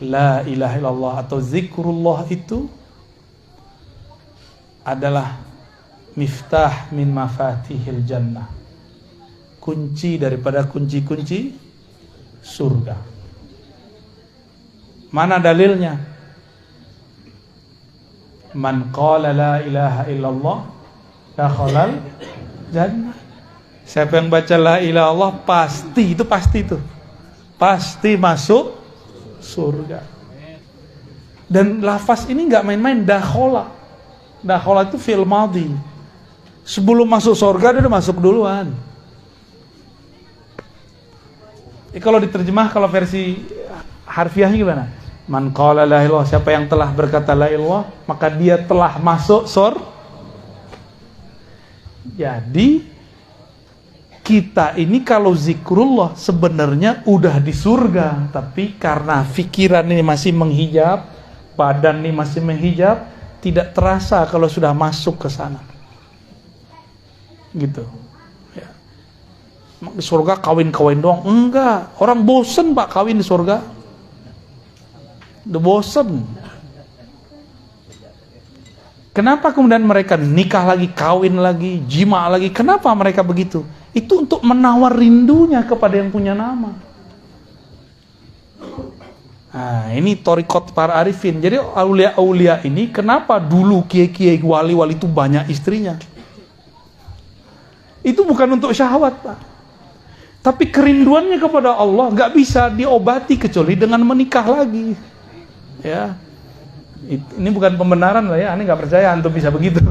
la ilaha illallah atau zikrullah itu adalah miftah min mafatihil jannah, kunci daripada kunci-kunci surga. Mana dalilnya? Man qala la ilaha illallah dakhalal jannah. Siapa yang baca la ilaha illallah pasti masuk surga. Dan lafaz ini nggak main-main, dakhala. Dakhala itu fi'il madhi. Sebelum masuk surga dia udah masuk duluan. Kalau diterjemah, kalau versi harfiahnya gimana? Man qala la ilaha illallah, siapa yang telah berkata la ilaha illallah, maka dia telah masuk surga. Jadi kita ini kalau zikrullah sebenarnya udah di surga, tapi karena pikiran ini masih menghijab, badan ini masih menghijab, tidak terasa kalau sudah masuk ke sana. Gitu. Ya. Di surga kawin-kawin doang? Enggak. Orang bosen Pak kawin di surga. Udah bosen. Kenapa kemudian mereka nikah lagi, kawin lagi, jima lagi? Kenapa mereka begitu? Itu untuk menawar rindunya kepada yang punya nama. Nah, ini thariqat para arifin. Jadi aulia-aulia ini kenapa dulu kiai-kiai wali-wali itu banyak istrinya? Itu bukan untuk syahwat, Pak. Tapi kerinduannya kepada Allah nggak bisa diobati kecuali dengan menikah lagi. Ya. Ini bukan pembenaran lah ya, aneh nggak percaya antum bisa begitu.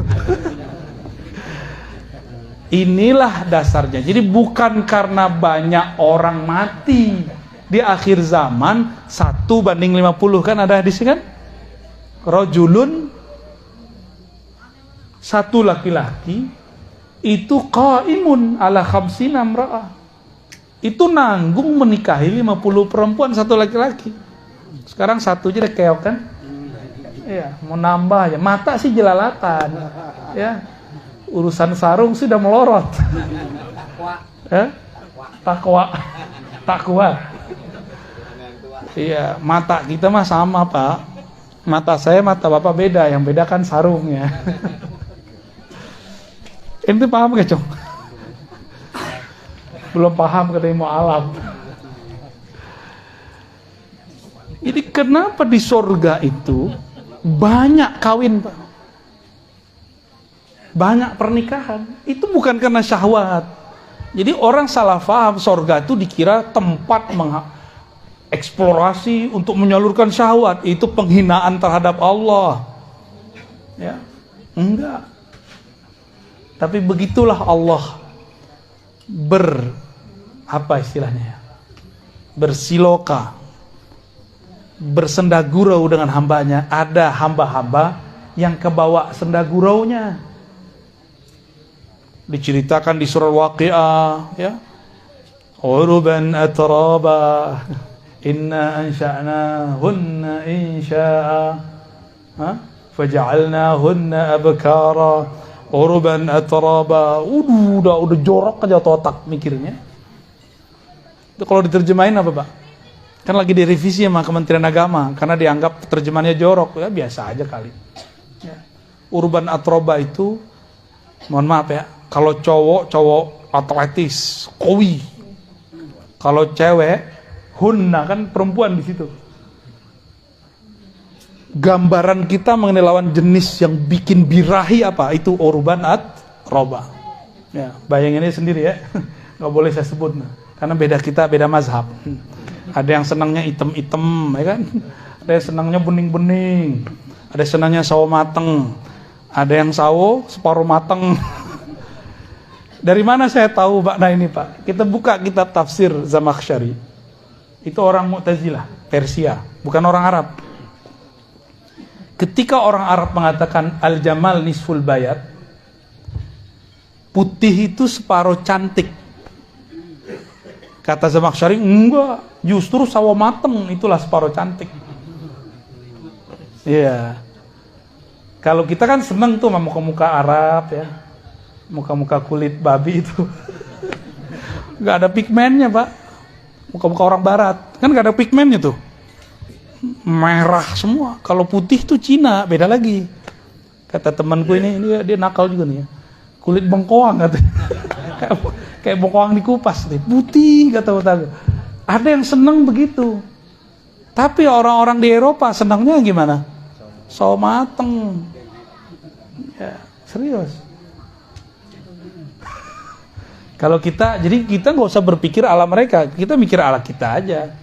Inilah dasarnya. Jadi bukan karena banyak orang mati di akhir zaman 1:50 kan ada di sini kan? Rajulun, satu laki-laki itu qaimun ala khamsina imra'ah. Itu nanggung menikahi 50 perempuan, satu laki-laki. Sekarang satu aja udah keok kan? Iya, mau nambah ya. Mata sih jelalatan. Ya. Urusan sarung sudah melorot. Takwa. Iya, mata kita mah sama, Pak. Mata saya, mata Bapak beda. Yang beda kan sarungnya. Ente paham gak, Cong? Belum paham katanya mau alam. Jadi kenapa di surga itu banyak kawin, Pak? Banyak pernikahan. Itu bukan karena syahwat. Jadi orang salah paham surga itu dikira tempat eksplorasi untuk menyalurkan syahwat. Itu penghinaan terhadap Allah. Ya, enggak. Tapi begitulah Allah apa istilahnya? Bersiloka, bersendagurau dengan hambanya. Ada hamba-hamba yang kebawa sendaguraunya. Diceritakan di surah Waqi'ah, ya. Uruban atraba, inna ansha'nahunna insha'a, faja'alnahunna abkara, uruban atraba. Udah jorok aja otak mikirnya. Itu kalau diterjemahin apa, Pak? Kan lagi direvisi sama Kementerian Agama karena dianggap terjemahannya jorok. Ya biasa aja kali. Ya. Urban atroba itu, mohon maaf ya, kalau cowok atletis, kowi. Kalau cewek, hunna, kan perempuan di situ. Gambaran kita mengenai lawan jenis yang bikin birahi apa? Itu urban atroba. Ya, bayanginnya sendiri ya. Nggak boleh saya sebut, karena beda mazhab. Ada yang senangnya item-item, ya kan? Ada yang senangnya bening-bening. Ada yang senangnya sawo mateng. Ada yang sawo separuh mateng. Dari mana saya tahu makna ini, Pak? Kita buka kitab tafsir Zamakhsyari. Itu orang Mu'tazilah, Persia, bukan orang Arab. Ketika orang Arab mengatakan al-jamal nisful bayat, putih itu separuh cantik. Kata Zamakhsyari, enggak, justru sawo mateng itulah separuh cantik. Iya. Kalau kita kan seneng tuh sama muka-muka Arab ya. Muka-muka kulit babi itu. Gak ada pigmennya, Pak. Muka-muka orang barat. Kan gak ada pigmennya tuh. merah semua. Kalau putih tuh Cina, beda lagi. Kata temanku ini dia nakal juga nih ya. Kulit bengkoang katanya. Kayak bengkoang dikupas nih. Putih kata-kata. Ada yang senang begitu. Tapi orang-orang di Eropa senangnya gimana? Sawo mateng. Ya, serius. Kalau kita, jadi kita nggak usah berpikir ala mereka, kita mikir ala kita aja.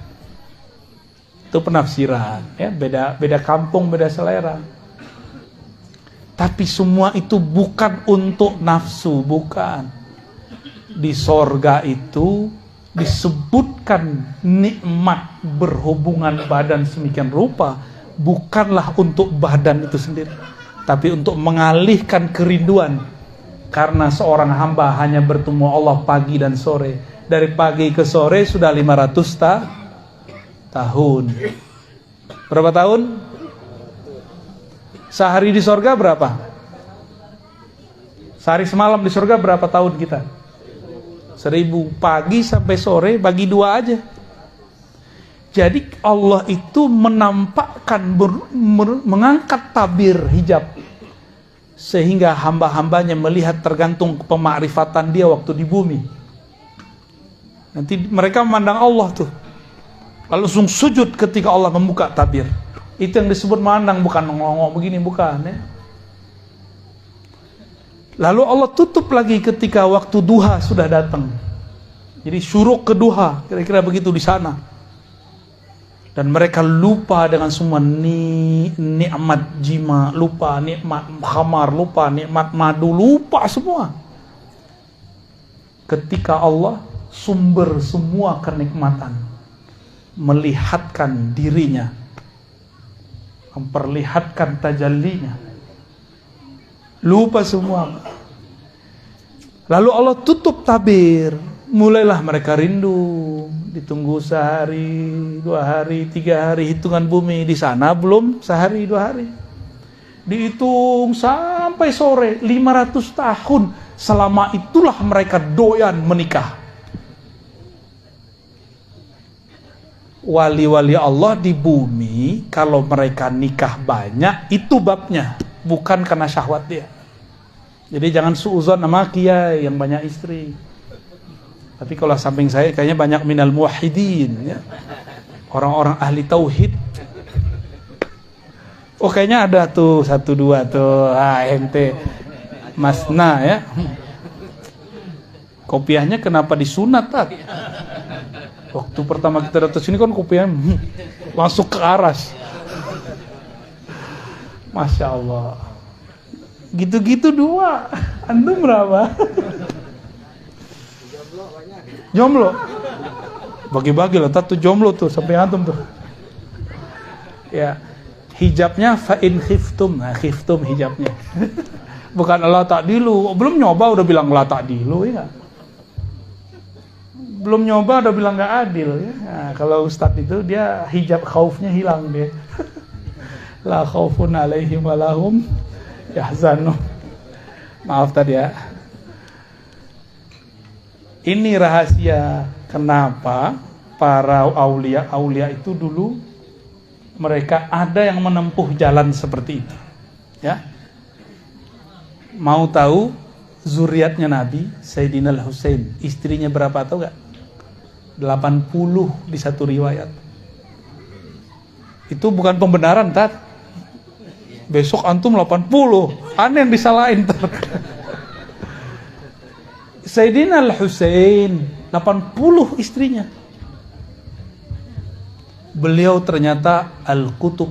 Itu penafsiran, ya beda kampung, beda selera. Tapi semua itu bukan untuk nafsu, bukan. Di sorga itu disebutkan nikmat berhubungan badan semikian rupa, bukanlah untuk badan itu sendiri, tapi untuk mengalihkan kerinduan. Karena seorang hamba hanya bertemu Allah pagi dan sore. Dari pagi ke sore sudah 500 tahun. Berapa tahun? Sehari di surga berapa? Sehari semalam di surga berapa tahun kita? 1000. Pagi sampai sore bagi 2 aja. Jadi Allah itu menampakkan, mengangkat tabir hijab, sehingga hamba-hambanya melihat tergantung pemakrifatan dia waktu di bumi. Nanti mereka memandang Allah tuh, lalu langsung sujud ketika Allah membuka tabir. Itu yang disebut memandang, bukan ngomong begini, bukan ya. Lalu Allah tutup lagi ketika waktu duha sudah datang. Jadi syuruk ke duha, kira-kira begitu di sana. Dan mereka lupa dengan semua nikmat jima, lupa nikmat khamar, lupa nikmat madu, lupa semua. Ketika Allah sumber semua kenikmatan melihatkan dirinya, memperlihatkan tajallinya, lupa semua. Lalu Allah tutup tabir. Mulailah mereka rindu, ditunggu sehari, 2 hari, 3 hari, hitungan bumi. Di sana belum sehari 2 hari. Dihitung sampai sore, 500 tahun. Selama itulah mereka doyan menikah. Wali-wali Allah di bumi, kalau mereka nikah banyak, itu babnya, bukan karena syahwat dia. Jadi jangan suuzon sama kiai yang banyak istri. Tapi kalau samping saya kayaknya banyak minal muwahhidin ya. Orang-orang ahli tauhid. Oh kayaknya ada tuh 1 2 tuh. Ente Masna ya. Kopiahnya kenapa disunat, Tat? Waktu pertama kita datang sini kan kopiahnya masuk ke aras. Masya Allah. Gitu-gitu 2. Antum berapa? Jomblo. Bagi-bagi lah, tuh jomblo tuh sampai antum tuh. Ya, hijabnya fa in khiftum. Nah, khiftum hijabnya. Bukan la ta'dilu. Belum nyoba udah bilang la ta'dilu ya. Belum nyoba udah bilang enggak adil ya. Nah, kalau ustaz itu dia hijab khaufnya hilang dia. La khaufun alaihim wa lahum yahzanun. Maaf tadi ya. Ini rahasia kenapa para aulia itu dulu mereka ada yang menempuh jalan seperti itu. Ya. Mau tahu zuriatnya Nabi Sayyidina Al-Husain, istrinya berapa tahu enggak? 80 di satu riwayat. Itu bukan pembenaran, Tat. Besok antum 80. Aneh yang disalahin, Tat. Sayyidina Al-Husain 80 istrinya. Beliau ternyata Al-Qutub,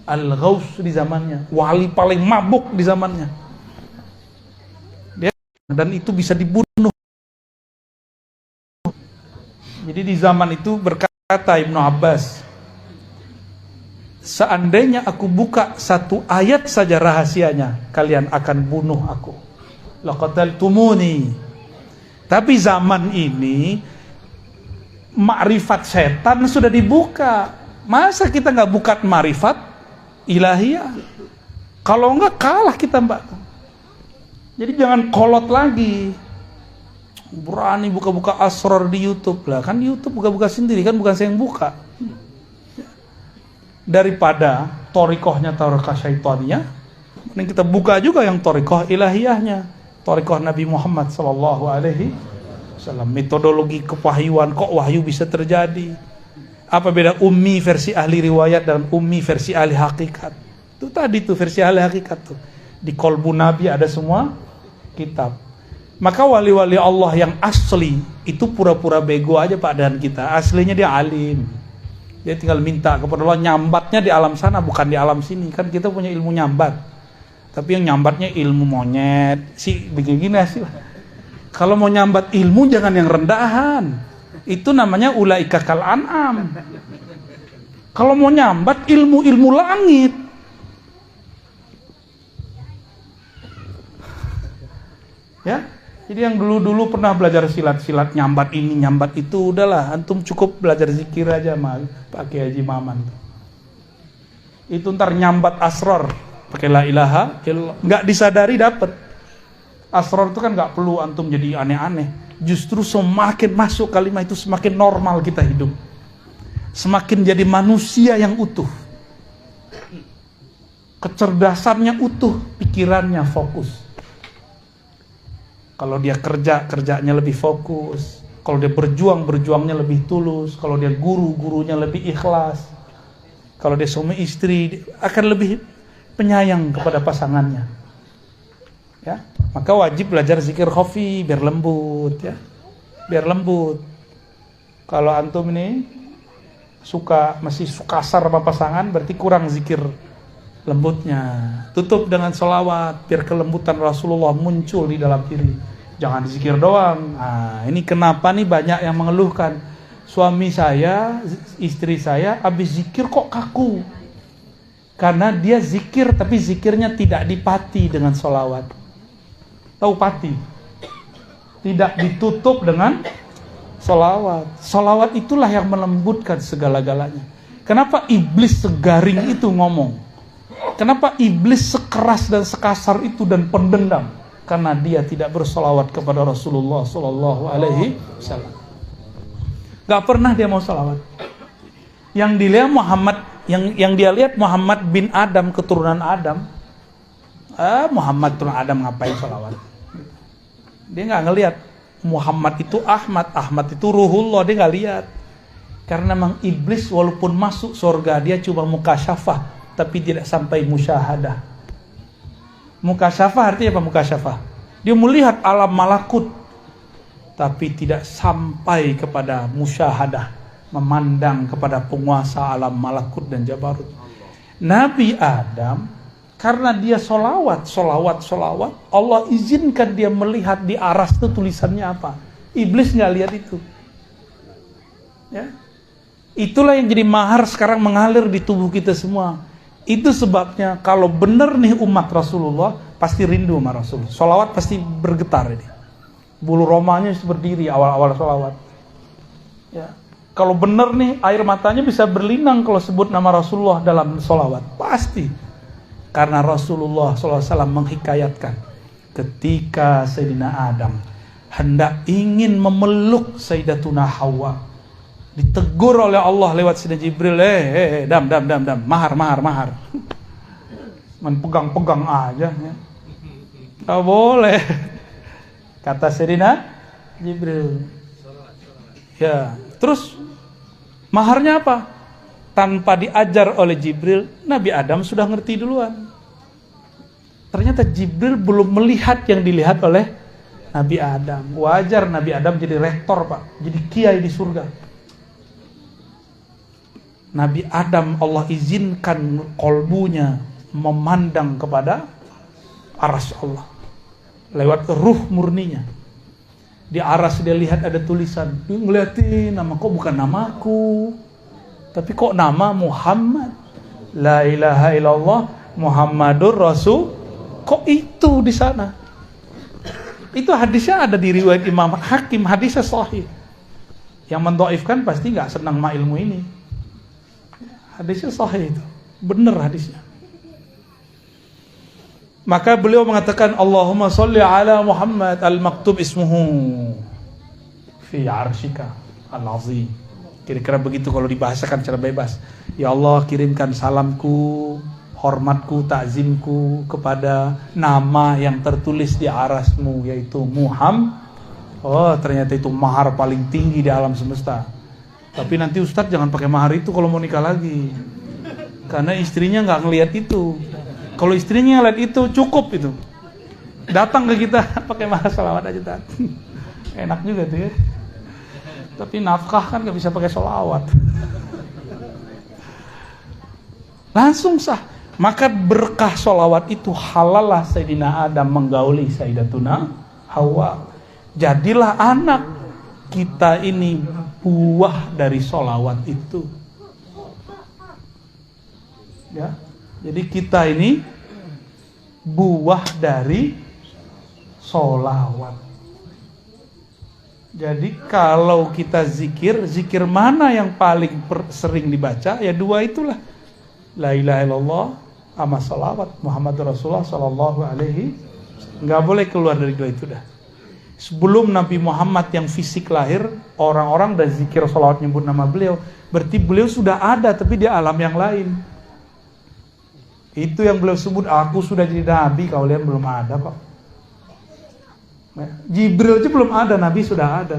Al-Ghaus di zamannya, wali paling mabuk di zamannya. Dan itu bisa dibunuh. Jadi di zaman itu berkata Ibnu Abbas, seandainya aku buka 1 ayat saja rahasianya, kalian akan bunuh aku. Laqataltumuni. Tapi zaman ini makrifat setan sudah dibuka. Masa kita nggak buka makrifat ilahiyah? Kalau nggak kalah kita, Mbak. Jadi jangan kolot lagi. Berani buka-buka asror di YouTube lah. Kan YouTube buka-buka sendiri, kan bukan saya yang buka. daripada torikohnya torikoh syaitannya, mending kita buka juga yang torikoh ilahiyahnya, torikoh Nabi Muhammad Sallallahu Alaihi Wasallam. Metodologi kewahyuan, kok wahyu bisa terjadi? Apa beda ummi versi ahli riwayat dan ummi versi ahli hakikat? Itu tadi tuh versi ahli hakikat tuh. Di kolbu Nabi ada semua kitab. Maka wali-wali Allah yang asli itu pura-pura bego aja padan kita. Aslinya dia alim. Dia tinggal minta kepada Allah, nyambatnya di alam sana bukan di alam sini. Kan kita punya ilmu nyambat. Tapi yang nyambatnya ilmu monyet. Begini sih. Kalau mau nyambat ilmu jangan yang rendahan. Itu namanya ulaika kal an'am. Kalau mau nyambat ilmu langit. Ya. Jadi yang dulu pernah belajar silat nyambat ini, nyambat itu, udahlah, antum cukup belajar zikir aja Pak Kiai Haji Maman. Itu ntar nyambat asrar, pakai la ilaha illallah, nggak disadari dapat. Asrar itu kan nggak perlu antum jadi aneh-aneh. Justru semakin masuk kalimat itu semakin normal kita hidup, semakin jadi manusia yang utuh, kecerdasannya utuh, pikirannya fokus. Kalau dia kerjanya lebih fokus. Kalau dia berjuangnya lebih tulus. Kalau dia gurunya lebih ikhlas. Kalau dia suami istri akan lebih penyayang kepada pasangannya. Ya, maka wajib belajar zikir khafi biar lembut ya. Biar lembut. Kalau antum ini masih kasar sama pasangan, berarti kurang zikir lembutnya. Tutup dengan sholawat biar kelembutan Rasulullah muncul di dalam diri. Jangan zikir doang. Nah, ini kenapa nih banyak yang mengeluhkan, suami saya, istri saya habis zikir kok kaku. Karena dia zikir tapi zikirnya tidak dipati dengan sholawat. Tahu pati? Tidak ditutup dengan sholawat. Sholawat itulah yang melembutkan segala-galanya. Kenapa iblis segaring itu ngomong? Kenapa iblis sekeras dan sekasar itu dan pendendam? Karena dia tidak bersolawat kepada Rasulullah Sallallahu Alaihi Wasallam. Gak pernah dia mau solawat. Yang dilihat Muhammad, yang dia lihat Muhammad bin Adam, keturunan Adam. Muhammad turun Adam ngapain solawat? Dia nggak ngelihat Muhammad itu Ahmad itu Ruhullah, dia nggak lihat. Karena memang iblis walaupun masuk surga dia cuma mukasyafah, tapi tidak sampai musyahadah. Mukasyafah artinya apa mukasyafah? Dia melihat alam malakut, tapi tidak sampai kepada musyahadah, memandang kepada penguasa alam malakut dan jabarut. Nabi Adam, karena dia solawat, Allah izinkan dia melihat di aras itu tulisannya apa. Iblis nggak lihat itu. Ya, itulah yang jadi mahar sekarang mengalir di tubuh kita semua. Itu sebabnya kalau benar nih umat Rasulullah pasti rindu sama Rasul. Sholawat pasti bergetar ini. Bulu romanya berdiri awal-awal sholawat. Ya. Kalau benar nih air matanya bisa berlinang kalau sebut nama Rasulullah dalam sholawat. Pasti. Karena Rasulullah SAW menghikayatkan ketika Sayyidina Adam hendak ingin memeluk Sayyidatuna Hawa, ditegur oleh Allah lewat Sayyidina Jibril, dam, mahar. Man pegang aja ya. Gak boleh. Kata Sayyidina Jibril. Ya, terus maharnya apa? Tanpa diajar oleh Jibril, Nabi Adam sudah ngerti duluan. Ternyata Jibril belum melihat yang dilihat oleh Nabi Adam. Wajar Nabi Adam jadi rektor, Pak, jadi kiai di surga. Nabi Adam Allah izinkan kolbunya memandang kepada aras Allah lewat ruh murninya. Di aras dia lihat ada tulisan, dia ngeliatin nama, kok bukan namaku, tapi kok nama Muhammad, la ilaha illallah Muhammadur Rasul, kok itu di sana. Itu hadisnya ada di riwayat Imam Hakim, hadisnya sahih. Yang mendhaifkan pasti nggak senang sama ilmu ini. Hadisnya sahih itu, benar hadisnya. Maka beliau mengatakan Allahumma sholli ala Muhammad al-maktub ismuhu fi arshika al-azim. Kira-kira begitu kalau dibahasakan secara bebas. Ya Allah, kirimkan salamku, hormatku, takzimku kepada nama yang tertulis di arasmu, yaitu Muhammad. Oh, ternyata itu mahar paling tinggi di alam semesta. Tapi nanti Ustadz jangan pakai mahar itu kalau mau nikah lagi, karena istrinya nggak ngelihat itu. Kalau istrinya ngelihat itu cukup itu. Datang ke kita pakai mahar sholawat aja, Tat. Enak juga tuh ya. Tapi nafkah kan nggak bisa pakai sholawat. Langsung sah. Maka berkah sholawat itu halalah Sayyidina Adam menggauli Sayyidatuna Hawa. Jadilah anak kita ini buah dari sholawat itu. Ya, jadi kita ini buah dari sholawat. Jadi kalau kita zikir mana yang paling sering dibaca? Ya dua itulah. La ilaha illallah sama sholawat Muhammad Rasulullah sallallahu alaihi. Nggak boleh keluar dari dua itu dah. Sebelum Nabi Muhammad yang fisik lahir, orang-orang udah zikir sholawat nyebut nama beliau. Berarti beliau sudah ada, tapi di alam yang lain. Itu yang beliau sebut, aku sudah jadi Nabi, kalian belum ada kok. Jibril aja belum ada, Nabi sudah ada.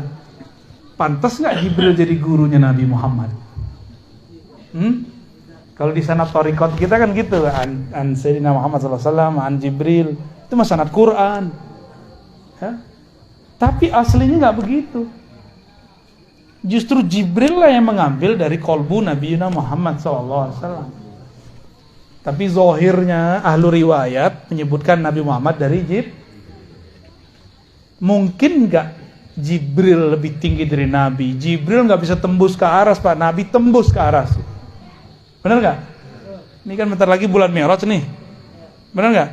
Pantas nggak Jibril jadi gurunya Nabi Muhammad? Kalau di sanad thariqat kita kan gitu, an Sayyidina Muhammad SAW, an Jibril, itu mah sanad Quran. Ya? Tapi aslinya nggak begitu. Justru Jibril lah yang mengambil dari kolbu Nabi Muhammad SAW. Tapi zohirnya ahlu riwayat menyebutkan Nabi Muhammad dari Jibril. Mungkin nggak Jibril lebih tinggi dari Nabi? Jibril nggak bisa tembus ke aras, Pak. Nabi tembus ke aras. Benar nggak? Ini kan bentar lagi bulan Mi'raj nih. Benar nggak?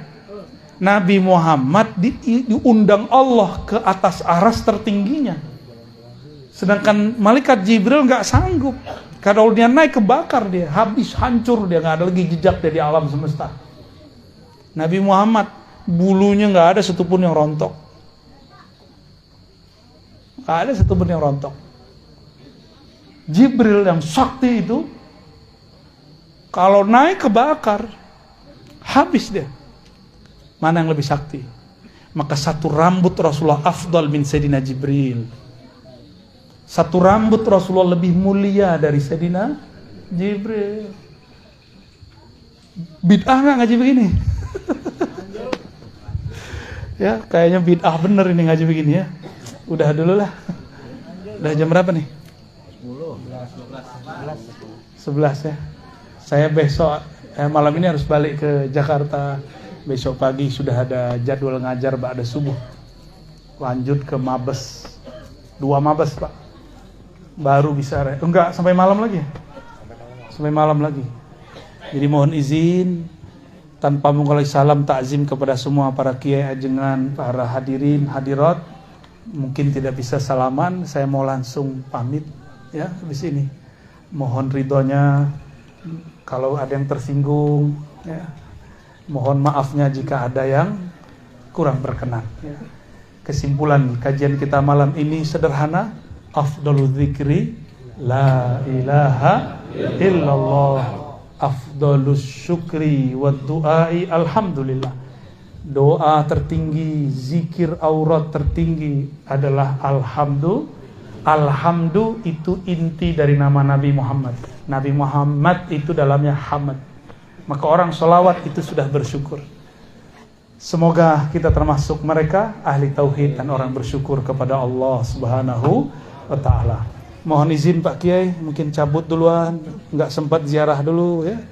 Nabi Muhammad diundang Allah ke atas aras tertingginya. Sedangkan malaikat Jibril nggak sanggup. Kalau dia naik kebakar dia, habis, hancur dia, nggak ada lagi jejak dia di alam semesta. Nabi Muhammad bulunya nggak ada satupun yang rontok. Nggak ada satupun yang rontok. Jibril yang sakti itu, kalau naik kebakar, habis dia. Mana yang lebih sakti? Maka satu rambut Rasulullah afdal min Sayyidina Jibril. Satu rambut Rasulullah lebih mulia dari Sayyidina Jibril. Bid'ah nggak ngaji begini? Ya, kayaknya bid'ah bener ini ngaji begini ya. Udah dulu lah. Udah jam berapa nih? 11 ya. Saya besok malam ini harus balik ke Jakarta. Besok pagi sudah ada jadwal ngajar ba'da subuh. Lanjut ke Mabes. 2 Mabes, Pak. Baru bisa enggak sampai malam lagi. Sampai malam lagi. Jadi mohon izin tanpa mengulangi salam takzim kepada semua para kiai ajengan, para hadirin, hadirat. Mungkin tidak bisa salaman, saya mau langsung pamit ya habis ini. Mohon ridhonya kalau ada yang tersinggung ya. Mohon maafnya jika ada yang kurang berkenan ya. Kesimpulan kajian kita malam ini sederhana. Afdalul dzikri la ilaha illallah, afdalus syukri wad du'ai alhamdulillah. Doa tertinggi, zikir aurat tertinggi adalah alhamdulillah. Alhamdulillah itu inti dari nama Nabi Muhammad. Nabi Muhammad itu dalamnya hamad. Maka orang sholawat itu sudah bersyukur. Semoga kita termasuk mereka ahli tauhid dan orang bersyukur kepada Allah Subhanahu wa ta'ala. Mohon izin Pak Kiai, mungkin cabut duluan, nggak sempat ziarah dulu ya.